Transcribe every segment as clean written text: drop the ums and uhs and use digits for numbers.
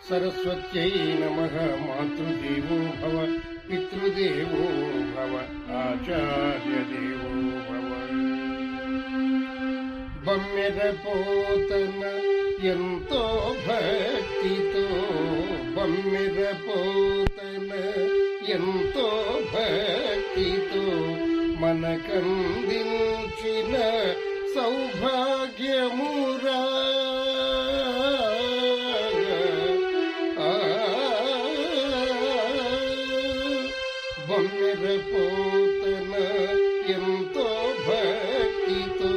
సరస్వత్యై నమః. మాతృదేవో భవ, పితృదేవో భవ, ఆచార్యదేవో భవ. బమ్మెరపోతన ఎంతో భక్తితో, బమ్మెరపోతన ఎంతో భక్తితో మనకందించిన సౌభాగ్యమురా. బమ్మెరపోతన ఎంతో భక్తితో,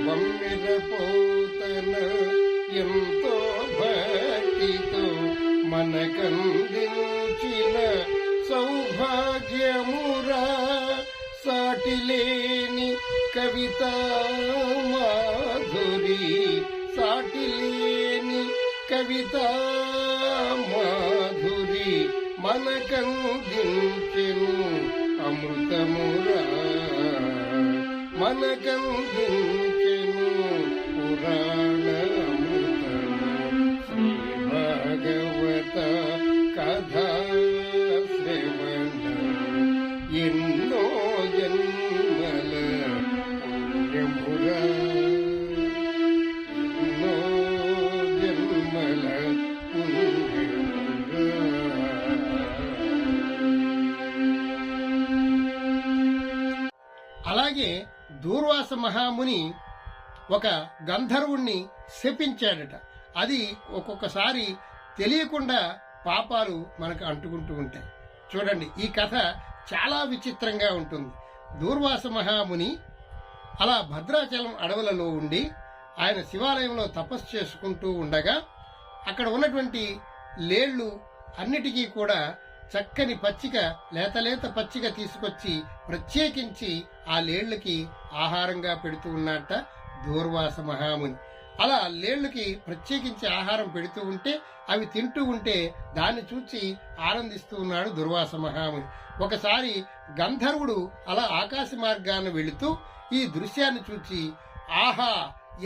బమ్మెరపోతన ఎంతో భక్తితో మనకందించిన సౌభాగ్యమురా. సాటిలేని కవితా మాధురి, సాటిలేని కవితా మాధురి మనకందించెను అమృతమురా, మనకందించెను పురాణ అమృతము. శ్రీ భాగవత కథా శ్రవణ ఎన్నో జన్మల పుణ్యమురా, ఎన్నో జన్మల పుణ్యమురా. అలాగే దూర్వాస మహాముని ఒక గంధర్వుణ్ణి శపించాడట. అది ఒక్కొక్కసారి తెలియకుండా పాపాలు మనకు అంటుకుంటూ ఉంటాయి. చూడండి, ఈ కథ చాలా విచిత్రంగా ఉంటుంది. దూర్వాస మహాముని అలా భద్రాచలం అడవులలో ఉండి ఆయన శివాలయంలో తపస్సు చేసుకుంటూ ఉండగా అక్కడ ఉన్నటువంటి లేళ్లు అన్నిటికీ కూడా చక్కని పచ్చిక, లేత పచ్చిక తీసుకొచ్చి ప్రత్యేకించి ఆ లేళ్లకి ఆహారంగా పెడుతూ ఉన్నట్ట దూర్వాస మహాముని. అలా లేళ్లకి ప్రత్యేకించి ఆహారం పెడుతూ ఉంటే అవి తింటూ ఉంటే దాన్ని చూసి ఆనందిస్తూ ఉన్నాడు దుర్వాస మహాముని. ఒకసారి గంధర్వుడు అలా ఆకాశ మార్గాన్ని వెళుతూ ఈ దృశ్యాన్ని చూచి ఆహా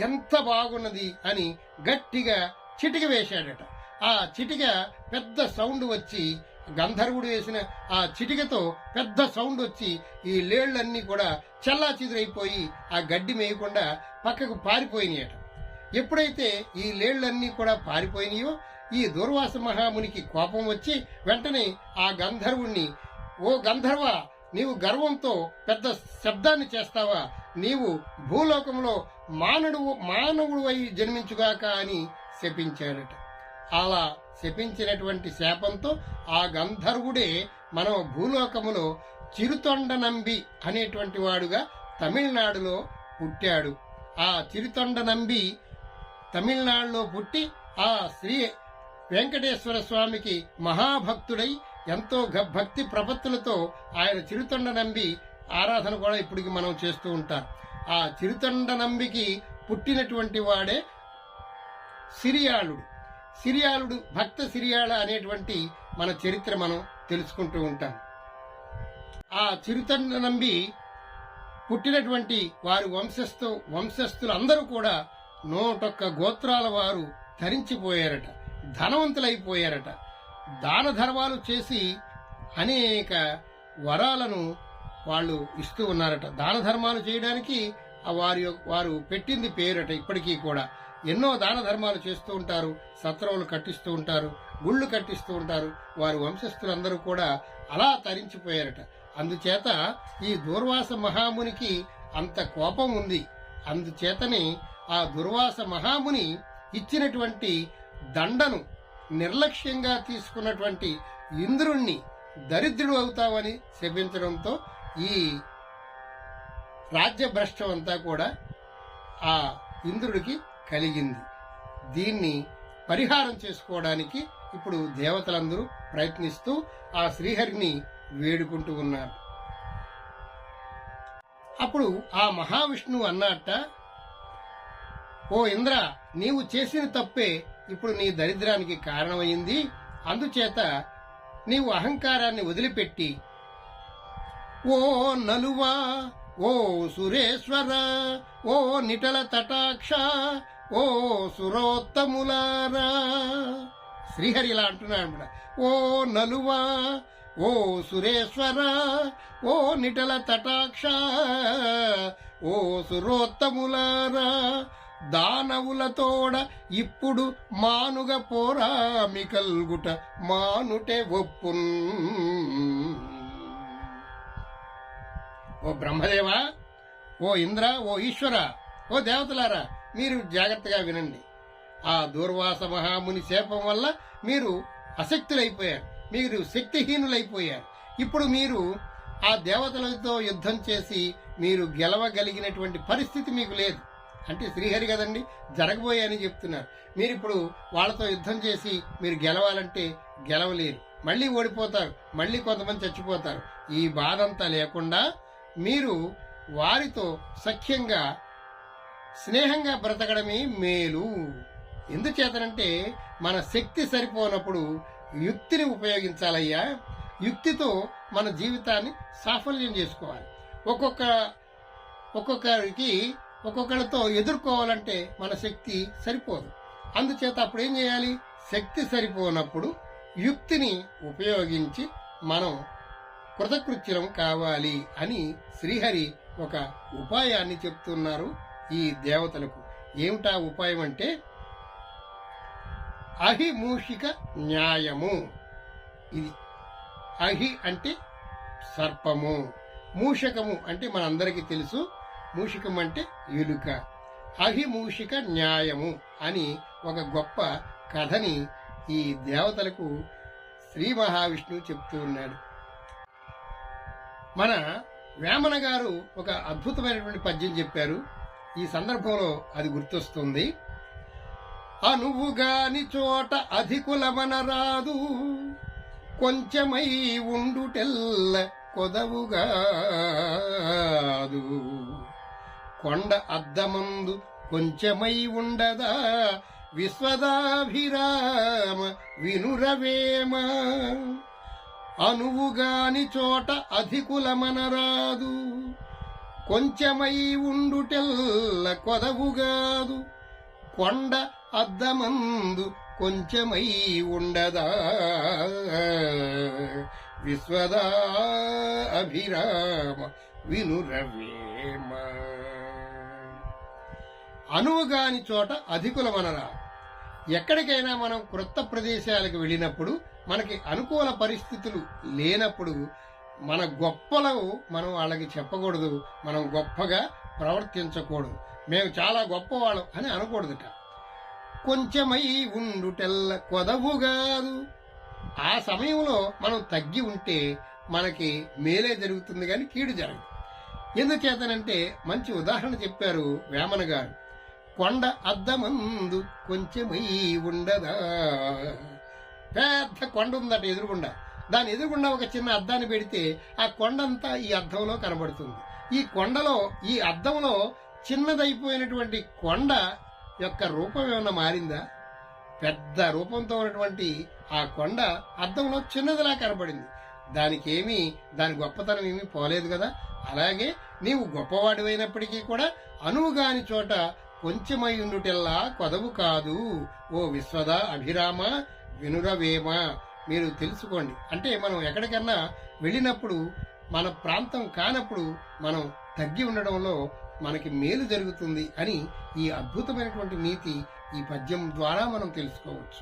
ఎంత బాగున్నది అని గట్టిగా చిటిక వేశాడట. ఆ చిటిక పెద్ద సౌండ్ వచ్చి, గంధర్వుడు వేసిన ఆ చిటికతో పెద్ద సౌండ్ వచ్చి ఈ లేళ్లన్నీ కూడా చల్లా చిదురైపోయి ఆ గడ్డి మేయకుండా పక్కకు పారిపోయినాయట. ఎప్పుడైతే ఈ లేళ్లన్నీ కూడా పారిపోయినాయో ఈ దూర్వాస మహామునికి కోపం వచ్చి వెంటనే ఆ గంధర్వుణ్ణి, ఓ గంధర్వ, నీవు గర్వంతో పెద్ద శబ్దాన్ని చేస్తావా? నీవు భూలోకంలో మానవుడు అయి జన్మించుగాక అని శపించాడట. అలా శపించినటువంటి శాపంతో ఆ గంధర్వుడే మన భూలోకములో చిరుతొండనంబి అనేటువంటి వాడుగా తమిళనాడులో పుట్టాడు. ఆ చిరుతొండనంబి తమిళనాడులో పుట్టి ఆ శ్రీ వెంకటేశ్వర స్వామికి మహాభక్తుడై ఎంతో భక్తి ప్రపత్తులతో ఆయన చిరుతొండనంబి ఆరాధన కూడా ఇప్పటికి మనం చేస్తూ ఉంటాం. ఆ చిరుతొండనంబికి పుట్టినటువంటి వాడే సిరియాళుడు భక్త సిరియాళ అనేటువంటి మన చరిత్ర మనం తెలుసుకుంటూ ఉంటాం. ఆ చిరుతొండనంబి పుట్టినటువంటి వారి వంశస్థులందరూ కూడా 101 గోత్రాల వారు ధరించిపోయారట, ధనవంతులైపోయారట. దాన ధర్మాలు చేసి అనేక వరాలను వాళ్ళు ఇస్తూ ఉన్నారట. దాన ధర్మాలు చేయడానికి వారు పెట్టింది పేరట. ఇప్పటికీ కూడా ఎన్నో దాన ధర్మాలు చేస్తూ ఉంటారు, సత్రములు కట్టిస్తూ ఉంటారు, గుళ్ళు కట్టిస్తూ ఉంటారు. వారి వంశస్థులందరూ కూడా అలా తరించిపోయారట. అందుచేత ఈ దూర్వాస మహామునికి అంత కోపం ఉంది. అందుచేతనే ఆ దుర్వాస మహాముని ఇచ్చినటువంటి దండను నిర్లక్ష్యంగా తీసుకున్నటువంటి ఇంద్రుణ్ణి దరిద్రుడు అవుతావని శపించడంతో ఈ రాజ్యభ్రష్టం అంతా కూడా ఆ ఇంద్రుడికి కలిగింది. దీన్ని పరిహారం చేసుకోవడానికి ఇప్పుడు దేవతలందరూ ప్రయత్నిస్తూ ఆ శ్రీహరిని వేడుకుంటూ ఉన్నారు. అప్పుడు ఆ మహావిష్ణువు అన్నట్ట, ఓ ఇంద్ర, నీవు చేసిన తప్పే ఇప్పుడు నీ దరిద్రానికి కారణమైంది. అందుచేత నీవు అహంకారాన్ని వదిలిపెట్టి, ఓ నలువా, ఓ సురేశ్వర, ఓ నిటల తటాక్ష, ఓ సురోత్తములారా, శ్రీహరి ఇలా అంటున్నాడు అనమాట. ఓ నలువా, ఓ సురేశ్వర, ఓ నిటల తటాక్ష, ఓ సురోత్తములారా, దానవులతోడ ఇప్పుడు మానుగ పోరామి కల్గుట మానుటే ఒప్పున్. ఓ బ్రహ్మదేవా, ఓ ఇంద్ర, ఓ ఈశ్వర, ఓ దేవతలారా, మీరు జాగ్రత్తగా వినండి. ఆ దూర్వాస మహాముని శాపం వల్ల మీరు అశక్తులైపోయారు, మీరు శక్తిహీనులైపోయారు. ఇప్పుడు మీరు ఆ దేవతలతో యుద్ధం చేసి మీరు గెలవగలిగినటువంటి పరిస్థితి మీకు లేదు. అంటే శ్రీహరి కదండి, జరగబోయని చెప్తున్నారు. మీరిప్పుడు వాళ్ళతో యుద్ధం చేసి మీరు గెలవాలంటే గెలవలేరు, మళ్ళీ ఓడిపోతారు, మళ్ళీ కొంతమంది చచ్చిపోతారు. ఈ బాధంతా లేకుండా మీరు వారితో సఖ్యంగా స్నేహంగా బ్రతకడమే మేలు. ఎందుచేతనంటే మన శక్తి సరిపోనప్పుడు యుక్తిని ఉపయోగించాలయ్యా. యుక్తితో మన జీవితాన్ని సాఫల్యం చేసుకోవాలి. ఒక్కొక్కరితో ఎదుర్కోవాలంటే మన శక్తి సరిపోదు. అందుచేత అప్పుడు ఏం చేయాలి? శక్తి సరిపోనప్పుడు యుక్తిని ఉపయోగించి మనం కృతకృత్యం కావాలి అని శ్రీహరి ఒక ఉపాయాన్ని చెప్తున్నారు ఈ దేవతలకు. ఏమిటా ఉపాయం అంటే అహిమూషిక న్యాయము. ఇది అహి అంటే సర్పము, మూషకము అంటే మనందరికీ తెలుసు, మూషికం అంటే ఎలుక. అహిమూషిక న్యాయము అని ఒక గొప్ప కథని ఈ దేవతలకు శ్రీ మహావిష్ణువు చెప్తూ ఉన్నాడు. మన వేమన గారు ఒక అద్భుతమైనటువంటి పద్యం చెప్పారు. ఈ సందర్భంలో అది గుర్తొస్తుంది. అనువుగాని చోట అధికులమనరాదు, కొంచెమై ఉండుటెల్ల కొదవుగాదు. కొండ అద్దమందు కొంచెమై ఉండదా, విశ్వదాభిరామ వినురవేమ. అనువుగాని చోట అధికులమనరాదు, కొంచెమై ఉండుటెల్ల కొదవుగాదు. కొండ అద్దమందు కొంచెమై ఉండదా, విశ్వదా అభిరామ వినురవేమ. అనువుగాని చోట అధికులమనరా. ఎక్కడికైనా మనం క్రొత్త ప్రదేశాలకు వెళ్ళినప్పుడు, మనకి అనుకూల పరిస్థితులు లేనప్పుడు మన గొప్పలు మనం వాళ్ళకి చెప్పకూడదు, మనం గొప్పగా ప్రవర్తించకూడదు, మేము చాలా గొప్పవాళ్ళం అని అనకూడదుట. కొంచెమై ఉండుటెల్ల కొదవుగాదు. ఆ సమయంలో మనం తగ్గి ఉంటే మనకి మేలే జరుగుతుంది కానీ కీడు జరగదు. ఎందుచేతనంటే మంచి ఉదాహరణ చెప్పారు వేమన గారు. కొండ అద్దమందు కొంచెమై ఉండదా. పెద్ద కొండ ఉందట ఎదురుగుండా, దాని ఎదురుగుండా ఒక చిన్న అద్దాన్ని పెడితే ఆ కొండంతా ఈ అద్దంలో కనబడుతుంది. ఈ కొండలో, ఈ అద్దంలో చిన్నదైపోయినటువంటి కొండ యొక్క రూపం ఏమన్నా మారిందా? పెద్ద రూపంతో ఉన్నటువంటి ఆ కొండ అద్దంలో చిన్నదిలా కనబడింది. దాని గొప్పతనం ఏమీ పోలేదు కదా. అలాగే నీవు గొప్పవాడివైనప్పటికీ కూడా అనువుగాని చోట కొంచెమై ఉండుటెల్లా కొదవు కాదు. ఓ విశ్వద అభిరామ వినురవేమ. మీరు తెలుసుకోండి. అంటే మనం ఎక్కడికన్నా వెళ్ళినప్పుడు, మన ప్రాంతం కానప్పుడు మనం తగ్గి ఉండడంలో మనకి మేలు జరుగుతుంది అని ఈ అద్భుతమైనటువంటి నీతి ఈ పద్యం ద్వారా మనం తెలుసుకోవచ్చు.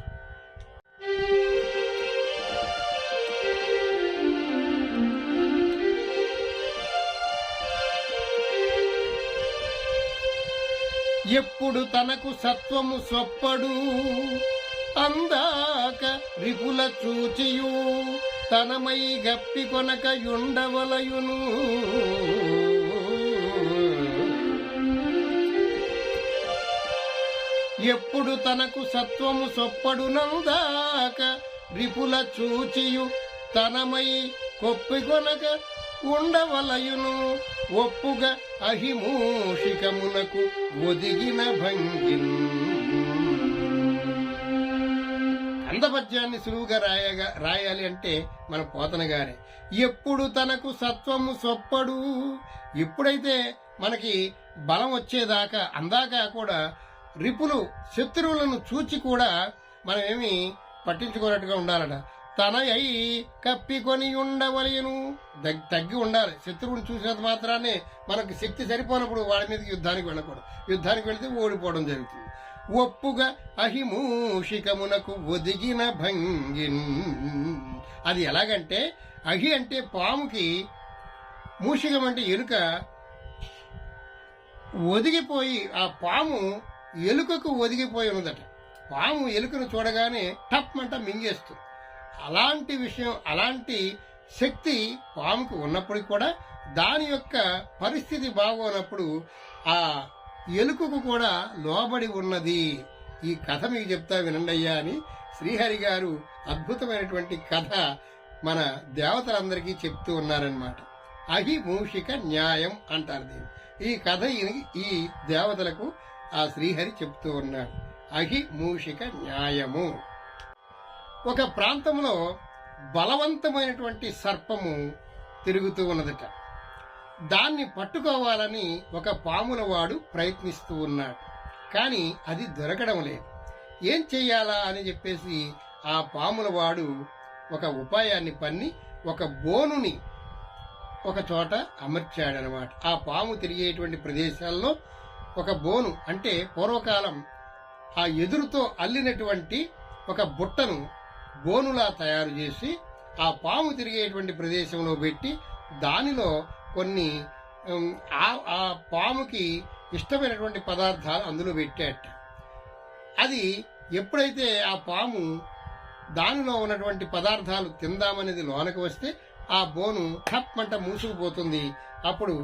ఎప్పుడు తనకు సత్వము సొప్పడు, అందాక రిపుల చూచియు తనమై గప్పి కొనకయుండవలయును. ఎప్పుడు తనకు సత్వము సొప్పడు, నందాక రిపుల చూచియు తనమై కొప్పి కొనక ఉండవలయును. ఒప్పుగా అహిమూషికమునకు ఒదిగిన భంగిన్. అందపద్యాన్ని సులువుగా రాయాలి అంటే మన పోతన గారే. ఎప్పుడు తనకు సత్వము సొప్పడు. ఎప్పుడైతే మనకి బలం వచ్చేదాకా, అందాక కూడా రిపులు శత్రువులను చూచి కూడా మనమేమి పట్టించుకున్నట్టుగా ఉండాలట. తనయై కప్పికొని ఉండవలయను, తగ్గి ఉండాలి. శత్రువుని చూసినంత మాత్రాన్ని మనకు శక్తి సరిపోనప్పుడు వాడి మీదకి యుద్ధానికి వెళ్ళకూడదు. యుద్ధానికి వెళితే ఓడిపోవడం జరుగుతుంది. ఒప్పుగా అహిమూషికమునకు ఒదిగిన భంగిన్, అది ఎలాగంటే అహి అంటే పాముకి, మూషికం అంటే ఎలుక, ఒదిగిపోయి ఆ పాము ఎలుకకు ఒదిగిపోయి ఉన్నదట. పాము ఎలుకను చూడగానే టప్ మంట మింగేస్తుంది. అలాంటి విషయం, అలాంటి శక్తి పాముకు ఉన్నప్పటికీ కూడా దాని యొక్క పరిస్థితి బాగోనప్పుడు ఆ ఎలుకకు కూడా లోబడి ఉన్నది. ఈ కథ మీకు చెప్తా వినండయ్యా అని శ్రీహరి గారు అద్భుతమైనటువంటి కథ మన దేవతలందరికీ చెప్తూ ఉన్నారనమాట. అహి మూషిక న్యాయం అంటారు దీన్ని. ఈ కథ ఈ దేవతలకు ఆ శ్రీహరి చెప్తూ ఉన్నాడు. అహి మూషిక న్యాయము. ఒక ప్రాంతంలో బలవంతమైనటువంటి సర్పము తిరుగుతూ ఉన్నదట. దాన్ని పట్టుకోవాలని ఒక పాములవాడు ప్రయత్నిస్తూ ఉన్నాడు. కానీ అది దొరకడం లేదు. ఏం చెయ్యాలా అని చెప్పేసి ఆ పాములవాడు ఒక ఉపాయాన్ని పన్ని ఒక బోనుని ఒక చోట అమర్చాడనమాట. ఆ పాము తిరిగేటువంటి ప్రదేశాల్లో ఒక బోను అంటే పూర్వకాలం ఆ ఎదురుతో అల్లినటువంటి ఒక బుట్టను బోనులా తయారు చేసి ఆ పాము తిరిగేటువంటి ప్రదేశంలో పెట్టి దానిలో కొన్ని ఆ పాముకి ఇష్టమైనటువంటి పదార్థాలు అందులో పెట్టాట. అది ఎప్పుడైతే ఆ పాము దానిలో ఉన్నటువంటి పదార్థాలు తిందామనేది లోనకు వస్తే ఆ బోను టప్ మంట మూసుకుపోతుంది. అప్పుడు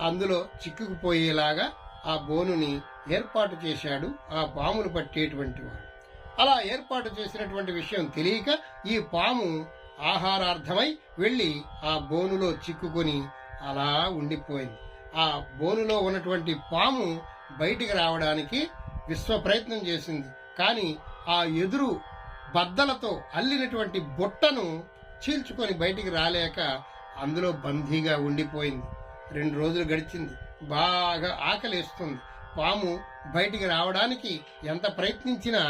అందులో చిక్కుకుపోయేలాగా ఆ బోనుని ఏర్పాటు చేశాడు ఆ పామును పట్టేటువంటి వాడు. అలా ఏర్పాటు చేసినటువంటి విషయం తెలియక ఈ పాము ఆహారార్థమై వెళ్లి ఆ బోనులో చిక్కుకొని అలా ఉండిపోయింది. ఆ బోనులో ఉన్నటువంటి పాము బయటికి రావడానికి విశ్వ ప్రయత్నం చేసింది. కానీ ఆ ఎదురు బద్దలతో అల్లినటువంటి బుట్టను చీల్చుకొని బయటికి రాలేక అందులో బందీగా ఉండిపోయింది. 2 రోజులు గడిచింది. బాగా ఆకలేస్తుంది. పాము బయటికి రావడానికి ఎంత ప్రయత్నించినా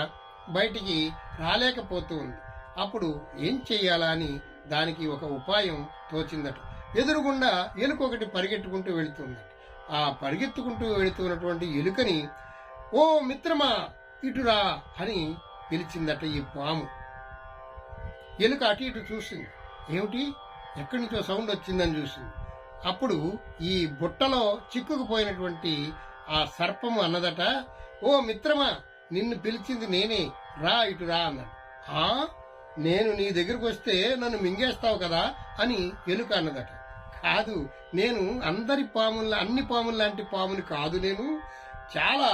బయటికి రాలేకపోతూ ఉంది. అప్పుడు ఏం చెయ్యాలా అని దానికి ఒక ఉపాయం తోచిందట. ఎదురుగుండా ఎలుక ఒకటి పరిగెట్టుకుంటూ వెళుతుందట. ఆ పరిగెత్తుకుంటూ వెళుతున్నటువంటి ఎలుకని, ఓ మిత్రమా ఇటురా అని పిలిచిందట ఈ పాము. ఎలుక అటు ఇటు చూసింది. ఏమిటి, ఎక్కడి నుంచో సౌండ్ వచ్చిందని చూసింది. అప్పుడు ఈ బుట్టలో చిక్కుకుపోయినటువంటి ఆ సర్పము అన్నదట, ఓ మిత్రమా నిన్ను పిలిచింది నేనే, రా ఇటు రా అన్నాడు. నేను నీ దగ్గరకు వస్తే నన్ను మింగేస్తావు కదా అని ఎలుక అన్నదట. కాదు, నేను అన్ని పాముల లాంటి పాముని కాదు, నేను చాలా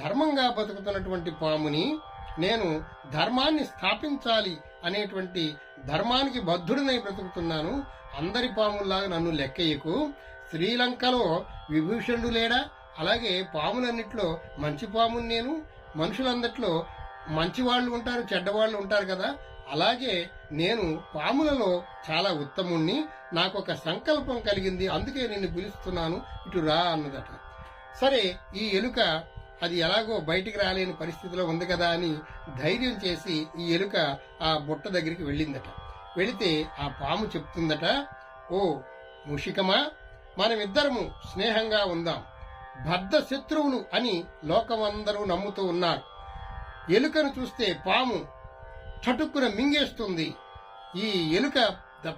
ధర్మంగా బతుకుతున్నటువంటి పాముని. నేను ధర్మాన్ని స్థాపించాలి అనేటువంటి ధర్మానికి బద్ధుడినై బ్రతుకుతున్నాను. అందరి పాముల్లాగా నన్ను లెక్కయ్యకు. శ్రీలంకలో విభూషణుడు లేడా, అలాగే పాములన్నిట్లో మంచి పాముని నేను. మనుషులందట్లో మంచి వాళ్ళు ఉంటారు, చెడ్డవాళ్లు ఉంటారు కదా, అలాగే నేను పాములలో చాలా ఉత్తముణ్ణి. నాకు ఒక సంకల్పం కలిగింది, అందుకే నిన్ను పిలుస్తున్నాను, ఇటు రా అన్నదట. సరే, ఈ ఎలుక అది ఎలాగో బయటికి రాలేని పరిస్థితిలో ఉంది కదా అని ధైర్యం చేసి ఈ ఎలుక ఆ బుట్ట దగ్గరికి వెళ్ళిందట. వెళితే ఆ పాము చెప్తుందట, ఓ మూషికమా, మనమిద్దరము స్నేహంగా ఉందాం. బద్ధ శత్రువులు అని లోకమందరూ నమ్ముతూ ఉన్నారు. ఎలుకను చూస్తే పాము చటుక్కున మింగేస్తుంది. ఈ ఎలుక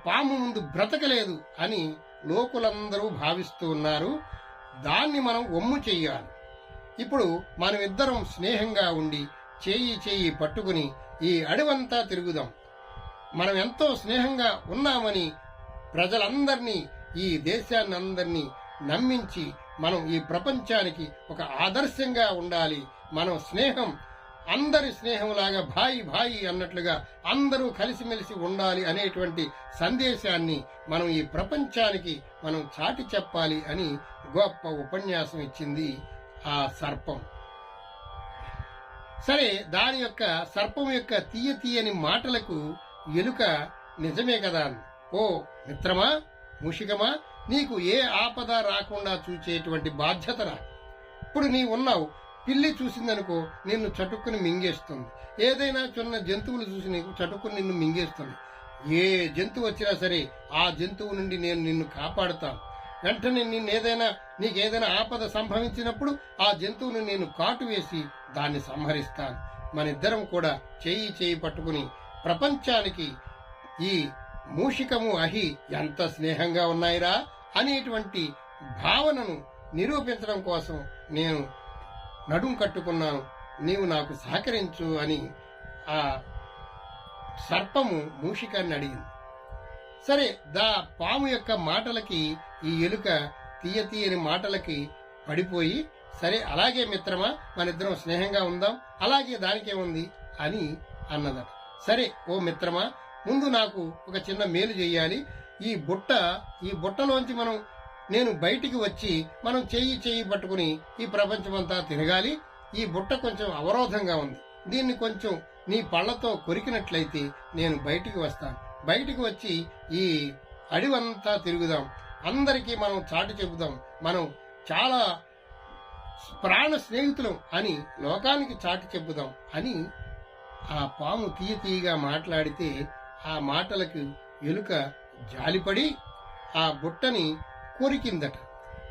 పాము ముందు బ్రతకలేదు అని లోకులందరూ భావిస్తూ ఉన్నారు. దాన్ని మనం ఒమ్ము చెయ్యాలి. ఇప్పుడు మనమిద్దరం స్నేహంగా ఉండి చేయి పట్టుకుని ఈ అడవంతా తిరుగుదాం. మనం ఎంతో స్నేహంగా ఉన్నామని ప్రజలందరినీ, ఈ దేశాన్ని అందరినీ నమ్మించి మనం ఈ ప్రపంచానికి ఒక ఆదర్శంగా ఉండాలి. మనం స్నేహం అందరి స్నేహంలాగా భాయి అన్నట్లుగా అందరూ కలిసిమెలిసి ఉండాలి అనేటువంటి సందేశాన్ని మనం ఈ ప్రపంచానికి మనం చాటి చెప్పాలి అని గొప్ప ఉపన్యాసం ఇచ్చింది ఆ సర్పం. సరే, దాని యొక్క సర్పం యొక్క తీయని మాటలకు ఎలుక నిజమే కదా, ఓ మిత్రమా, మూషికమా, నీకు ఏ ఆపద రాకుండా చూచేటువంటి బాధ్యత రా. ఇప్పుడు నీ ఉన్నావు, పిల్లి చూసిందనుకో నిన్ను చటుక్కుని మింగేస్తుంది. ఏదైనా చిన్న జంతువులు చూసి నీకు చటుక్కుని నిన్ను మింగేస్తుంది. ఏ జంతువు వచ్చినా సరే ఆ జంతువు నుండి నేను నిన్ను కాపాడుతాను. వెంటనే నీకేదైనా ఆపద సంభవించినప్పుడు ఆ జంతువును నేను కాటు వేసి దాన్ని సంహరిస్తాను. మనిద్దరం కూడా చేయి పట్టుకుని ప్రపంచానికి ఈ మూషికము అహి ఎంత స్నేహంగా ఉన్నాయిరా అనేటువంటి భావనను నిరూపించడం కోసం నేను నడుం కట్టుకున్నాను, నీవు నాకు సహకరించు అని ఆ సర్పము మూషికాన్ని అడిగింది. సరే, పాము యొక్క మాటలకి ఈ ఎలుక తీయని మాటలకి పడిపోయి, సరే అలాగే మిత్రమా, మనిద్దరం స్నేహంగా ఉందాం, అలాగే దానికేముంది అని అన్నదట. సరే ఓ మిత్రమా, ముందు నాకు ఒక చిన్న మేలు చెయ్యాలి. ఈ బుట్టలోంచి నేను బయటికి వచ్చి మనం చెయ్యి పట్టుకుని ఈ ప్రపంచమంతా తిరగాలి. ఈ బుట్ట కొంచెం అవరోధంగా ఉంది, దీన్ని కొంచెం నీ పళ్లతో కొరికినట్లయితే నేను బయటికి వస్తాను. బయటికి వచ్చి ఈ అడివంతా తిరుగుదాం, అందరికీ మనం చాటి చెబుదాం, మనం చాలా ప్రాణ స్నేహితులం అని లోకానికి చాటి చెబుదాం అని ఆ పాము తీయగా మాట్లాడితే ఆ మాటలకు ఎలుక జాలిపడి ఆ బుట్టని కొరికిందట.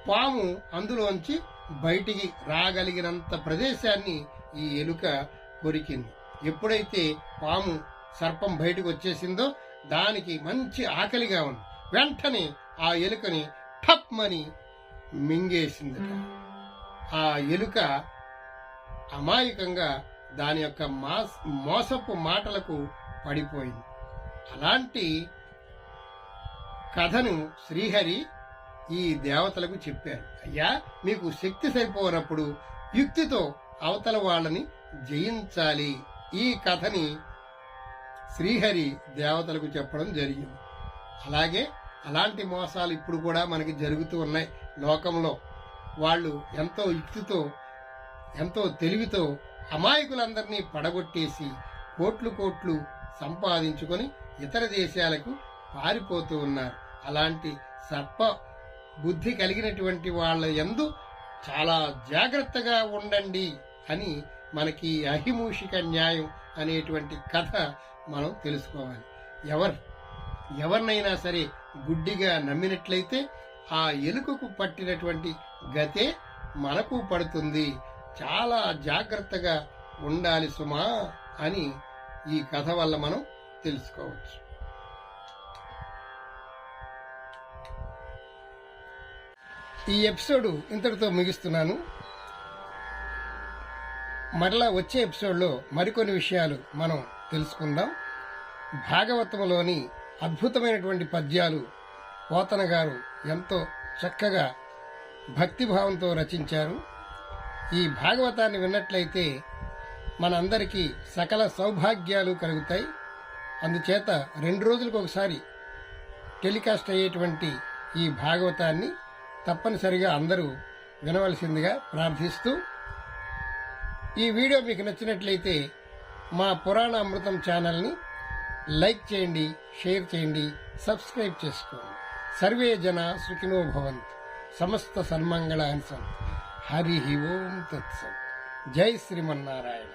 పాము అందులోంచి బయటికి రాగలిగినంత ప్రదేశాన్ని ఈ ఎలుక కొరికింది. ఎప్పుడైతే పాము సర్పం బయటకు వచ్చేసిందో దానికి మంచి ఆకలిగా ఉంది. వెంటనే ఆ ఎలుకని ఠప్మని మింగేసిందట. ఆ ఎలుక అమాయకంగా దాని యొక్క మోసపు మాటలకు పడిపోయింది. అలాంటి కథను శ్రీహరి ఈ దేవతలకు చెప్పారు. అయ్యా, మీకు శక్తి సరిపోనప్పుడు యుక్తితో అవతల వాళ్ళని జయించాలి. ఈ కథని శ్రీహరి దేవతలకు చెప్పడం జరిగింది. అలాంటి మోసాలు ఇప్పుడు కూడా మనకి జరుగుతూ ఉన్నాయి లోకంలో. వాళ్ళు ఎంతో యుక్తితో, ఎంతో తెలివితో అమాయకులందరినీ పడగొట్టేసి కోట్లు సంపాదించుకొని ఇతర దేశాలకు పారిపోతూ ఉన్నారు. అలాంటి సర్ప బుద్ధి కలిగినటువంటి వాళ్ళ యందు చాలా జాగ్రత్తగా ఉండండి అని మనకి అహిమూషిక న్యాయం అనేటువంటి కథ మనం తెలుసుకోవాలి. ఎవరినైనా సరే గుడ్డిగా నమ్మినట్లయితే ఆ ఎలుకకు పట్టినటువంటి గతే మనకు పడుతుంది. చాలా జాగ్రత్తగా ఉండాలి సుమా అని ఈ కథ వల్ల మనం తెలుసుకోవచ్చు. ఈ ఎపిసోడ్ ఇంతటితో ముగిస్తున్నాను. మరలా వచ్చే ఎపిసోడ్లో మరికొన్ని విషయాలు మనం తెలుసుకుందాం. భాగవతంలోని అద్భుతమైనటువంటి పద్యాలు పోతన గారు ఎంతో చక్కగా భక్తిభావంతో రచించారు. ఈ భాగవతాన్ని విన్నట్లయితే మనందరికీ సకల సౌభాగ్యాలు కలుగుతాయి. అందుచేత 2 రోజులకు ఒకసారి టెలికాస్ట్ అయ్యేటువంటి ఈ భాగవతాన్ని తప్పనిసరిగా అందరూ వినవలసిందిగా ప్రార్థిస్తూ, ఈ వీడియో మీకు నచ్చినట్లయితే మా పురాణ అమృతం ఛానల్ని లైక్ చేయండి, షేర్ చేయండి, సబ్స్క్రైబ్ చేసుకోండి. సర్వే జన సుఖినో భవంతు. సమస్త సన్మంగళాని సంతు. హరి ఓం తత్సత్. జై శ్రీమన్నారాయణ.